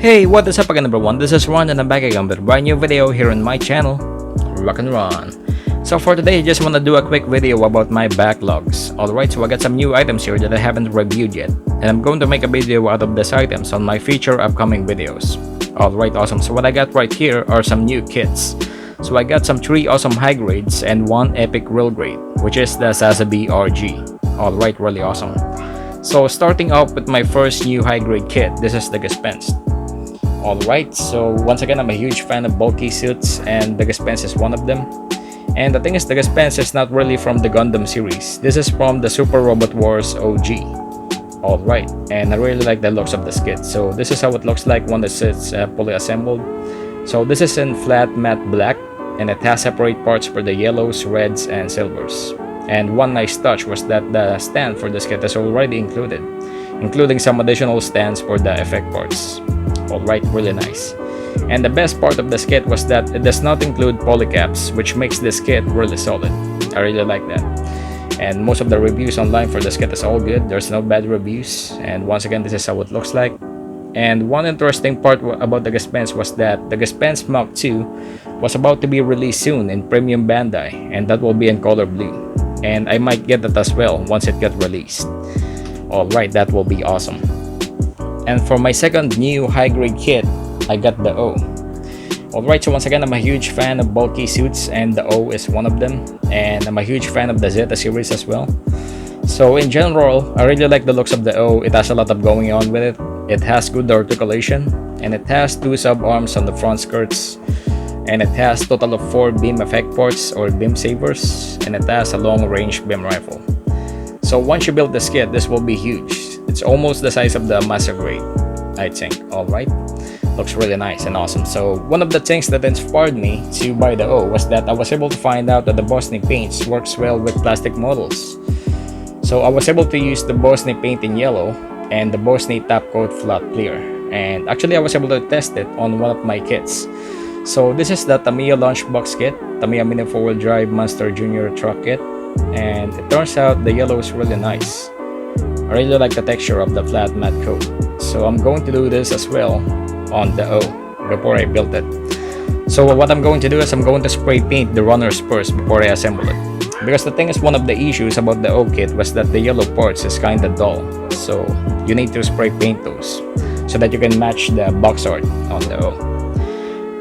Hey, what is up again everyone, this is Ron and I'm back again with a brand new video here on my channel, Rock and Ron. So for today, I just want to do a quick video about my backlogs. Alright, so I got some new items here that I haven't reviewed yet, and I'm going to make a video out of these items on my future upcoming videos. Alright, awesome. So what I got right here are some new kits. So I got some 3 awesome high grades and 1 epic real grade, which is the Sazabi RG. Alright, really awesome. So starting off with my first new high grade kit, this is the Gespenst. Alright, so once again, I'm a huge fan of bulky suits, and the Gespenst is one of them. And the thing is, the Gespenst is not really from the Gundam series. This is from the Super Robot Wars OG. Alright, and I really like the looks of this kit. So this is how it looks like when it's fully assembled. So this is in flat matte black, and it has separate parts for the yellows, reds, and silvers. And one nice touch was that the stand for this kit is already included, including some additional stands for the effect parts. Alright, really nice. And the best part of this kit was that it does not include polycaps, which makes this kit really solid. I really like that. And most of the reviews online for this kit is all good. There's no bad reviews. And once again, this is how it looks like. And one interesting part about the Gespenst was that the Gespenst Mach 2 was about to be released soon in Premium Bandai, and that will be in color blue. And I might get that as well once it gets released. Alright, that will be awesome. And for my second new high-grade kit, I got the O. Alright, so once again, I'm a huge fan of bulky suits, and the O is one of them. And I'm a huge fan of the Zeta series as well. So in general, I really like the looks of the O. It has a lot of going on with it. It has good articulation, and it has 2 sub-arms on the front skirts. And it has total of 4 beam effect ports or beam savers, and it has a long-range beam rifle. So once you build this kit, this will be huge. It's almost the size of the Master Grade, I think. Alright, looks really nice and awesome. So one of the things that inspired me to buy the O was that I was able to find out that the Bosnia paints works well with plastic models. So I was able to use the Bosnia paint in yellow and the Bosnia top coat flat clear, and actually I was able to test it on one of my kits. So this is the Tamiya Lunchbox kit, Tamiya Mini 4-wheel drive Monster Junior truck kit, and it turns out the yellow is really nice. I really like the texture of the flat matte coat. So I'm going to do this as well on the O before I build it. So what I'm going to do is I'm going to spray paint the runners first before I assemble it. Because the thing is, one of the issues about the O kit was that the yellow parts is kinda dull. So you need to spray paint those so that you can match the box art on the O.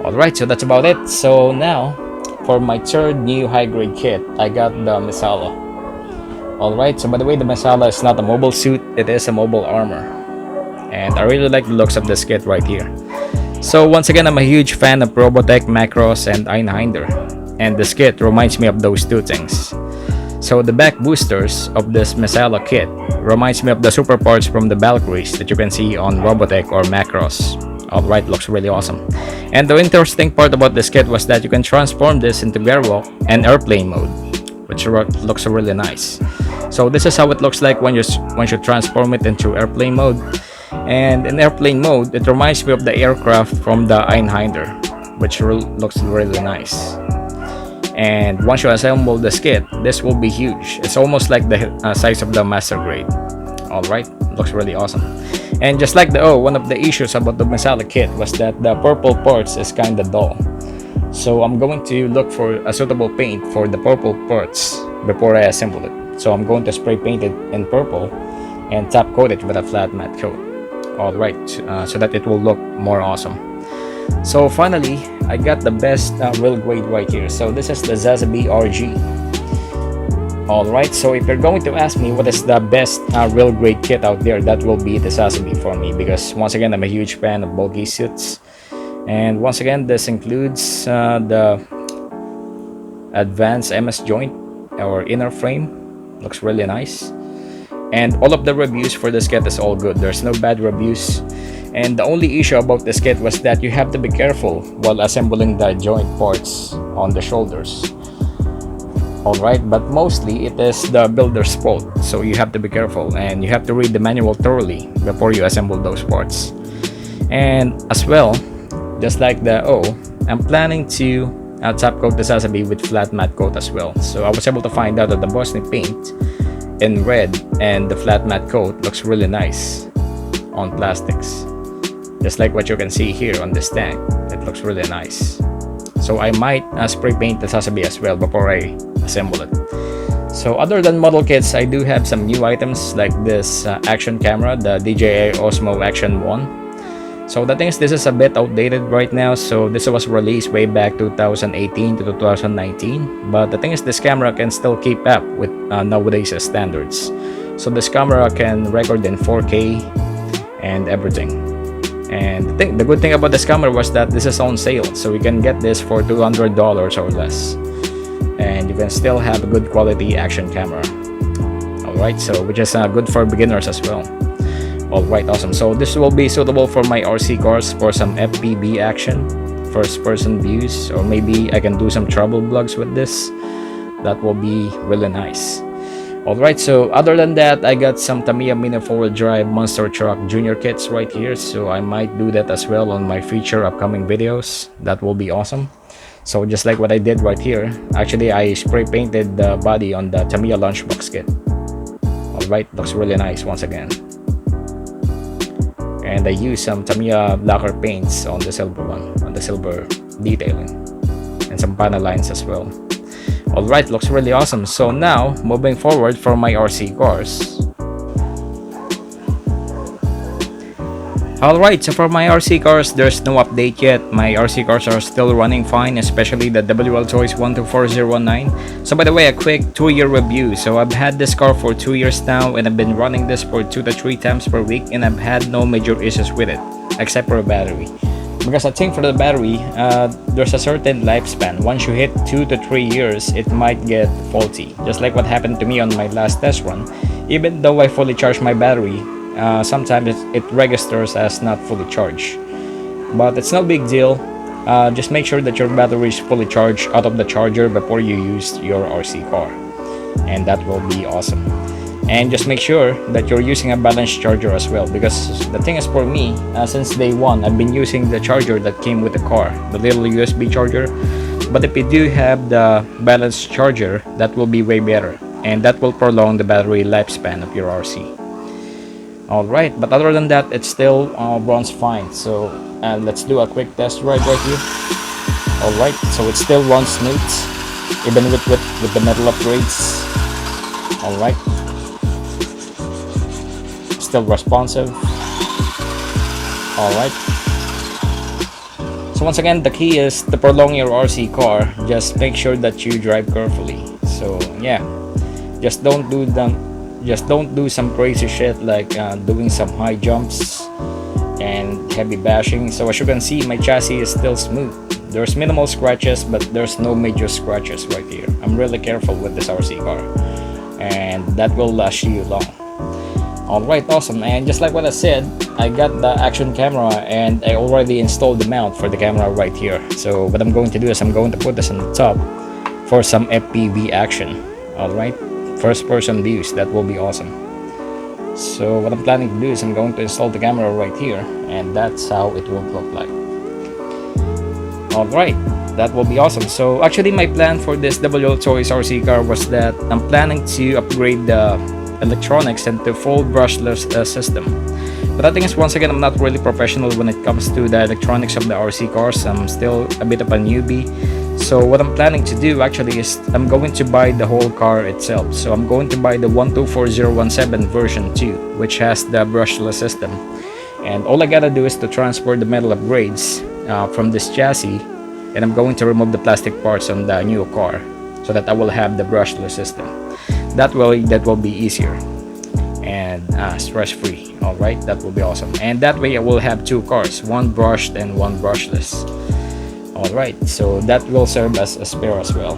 Alright, so that's about it. So now, for my third new high-grade kit, I got the Mesala. Alright, so by the way, the Mesala is not a mobile suit, it is a mobile armor. And I really like the looks of this kit right here. So once again, I'm a huge fan of Robotech, Macross, and Einhander. And this kit reminds me of those 2 things. So the back boosters of this Mesala kit reminds me of the super parts from the Valkyries that you can see on Robotech or Macross. Alright, looks really awesome. And the interesting part about this kit was that you can transform this into Airwalk and airplane mode, which looks really nice. So this is how it looks like when you transform it into airplane mode. And in airplane mode, it reminds me of the aircraft from the Einhander, which looks really nice. And once you assemble this kit, this will be huge. It's almost like the size of the Master Grade. Alright, looks really awesome. And just like the O, one of the issues about the Mesala kit was that the purple parts is kinda dull. So I'm going to look for a suitable paint for the purple parts before I assemble it. So I'm going to spray paint it in purple and top coat it with a flat matte coat. Alright, so that it will look more awesome. So finally, I got the best real grade right here. So this is the Sazabi RG. Alright, so if you're going to ask me what is the best real grade kit out there, that will be the Sazabi for me. Because once again, I'm a huge fan of bulky suits. And once again, this includes the advanced MS joint or inner frame. Looks really nice. And all of the reviews for this kit is all good. There's no bad reviews. And the only issue about this kit was that you have to be careful while assembling the joint parts on the shoulders. Alright, but mostly it is the builder's fault. So you have to be careful and you have to read the manual thoroughly before you assemble those parts. And as well, just like the O, I'm planning to top coat the Sazabi with flat matte coat as well. So I was able to find out that the Bosnia paint in red and the flat matte coat looks really nice on plastics. just like what you can see here on this tank. It looks really nice. So I might spray paint the Sasabi as well before I assemble it. So other than model kits, I do have some new items like this action camera, the DJI Osmo Action 1. So the thing is, this is a bit outdated right now. So this was released way back 2018 to 2019. But the thing is, this camera can still keep up with nowadays standards. So this camera can record in 4K and everything. And the good thing about this camera was that this is on sale. So you can get this for $200 or less. And you can still have a good quality action camera. Alright, so which is good for beginners as well. Alright, awesome. So this will be suitable for my RC cars for some FPV action, first person views, or maybe I can do some travel vlogs with this. That will be really nice. Alright, so other than that, I got some Tamiya Mini 4-wheel drive monster truck junior kits right here. So I might do that as well on my future upcoming videos. That will be awesome. So just like what I did right here, actually I spray painted the body on the Tamiya lunchbox kit. Alright, looks really nice once again. And I used some Tamiya lacquer paints on the silver one, on the silver detailing, and some panel lines as well. Alright, looks really awesome. So now, moving forward for my RC cars. Alright, so for my RC cars, there's no update yet. My RC cars are still running fine, especially the WL Toys 124019. So by the way, a quick 2-year review. So I've had this car for 2 years now, and I've been running this for 2 to 3 times per week, and I've had no major issues with it, except for a battery. Because I think for the battery, there's a certain lifespan. Once you hit 2 to 3 years, it might get faulty. Just like what happened to me on my last test run. Even though I fully charged my battery, sometimes it registers as not fully charged, but it's no big deal. Just make sure that your battery is fully charged out of the charger before you use your RC car, and that will be awesome. And just make sure that you're using a balanced charger as well, because the thing is, for me, since day one, I've been using the charger that came with the car, the little USB charger. But if you do have the balanced charger, that will be way better, and that will prolong the battery lifespan of your RC. Alright, but other than that, it still runs fine. So let's do a quick test ride right here. Alright, so it still runs smooth, even with the metal upgrades. Alright, still responsive. Alright, so once again, the key is to prolong your RC car. Just make sure that you drive carefully. So yeah, just don't do some crazy shit like doing some high jumps and heavy bashing. So as you can see, my chassis is still smooth. There's minimal scratches, but there's no major scratches right here. I'm really careful with this RC car, and that will last you long. Alright, awesome. And just like what I said, I got the action camera, and I already installed the mount for the camera right here. So what I'm going to do is I'm going to put this on the top for some FPV action. Alright, first person views. That will be awesome. So what I'm planning to do is I'm going to install the camera right here, and that's how it will look like. Alright, that will be awesome. So actually my plan for this WL Toys RC car was that I'm planning to upgrade the electronics into full brushless system. But the thing is, once again, I'm not really professional when it comes to the electronics of the RC cars. I'm still a bit of a newbie. So what I'm planning to do actually is I'm going to buy the whole car itself. So I'm going to buy the 124017 version 2, which has the brushless system. And all I gotta do is to transfer the metal upgrades from this chassis, and I'm going to remove the plastic parts on the new car so that I will have the brushless system. That will be easier and stress-free. Alright, that will be awesome. And that way I will have 2 cars, one brushed and one brushless. Alright, so that will serve as a spare as well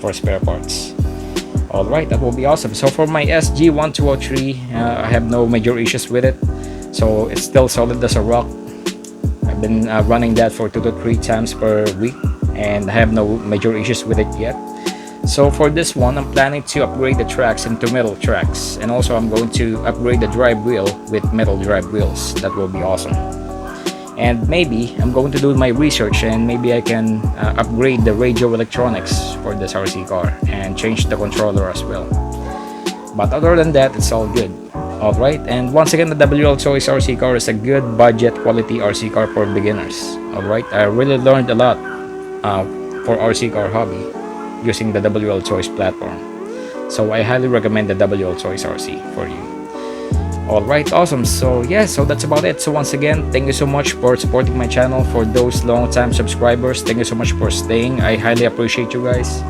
for spare parts. Alright, that will be awesome. So for my SG1203, I have no major issues with it. So it's still solid as a rock. I've been running that for 2 to 3 times per week, and I have no major issues with it yet. So for this one, I'm planning to upgrade the tracks into metal tracks, and also I'm going to upgrade the drive wheel with metal drive wheels. That will be awesome. And maybe I'm going to do my research, and maybe I can upgrade the radio electronics for this RC car and change the controller as well. But other than that, it's all good. Alright, and once again, the WL Choice RC car is a good budget quality RC car for beginners. Alright, I really learned a lot for RC car hobby using the WL Choice platform. So I highly recommend the WL Choice RC for you. Alright, awesome. So yeah, so that's about it. So once again, thank you so much for supporting my channel. For those long time subscribers, thank you so much for staying. I highly appreciate you guys.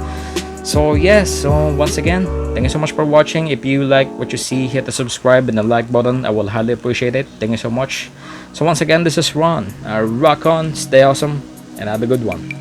So yes, so once again, thank you so much for watching. If you like what you see, hit the subscribe and the like button. I will highly appreciate it. Thank you so much. So once again, this is Ron. Rock on, stay awesome, and have a good one.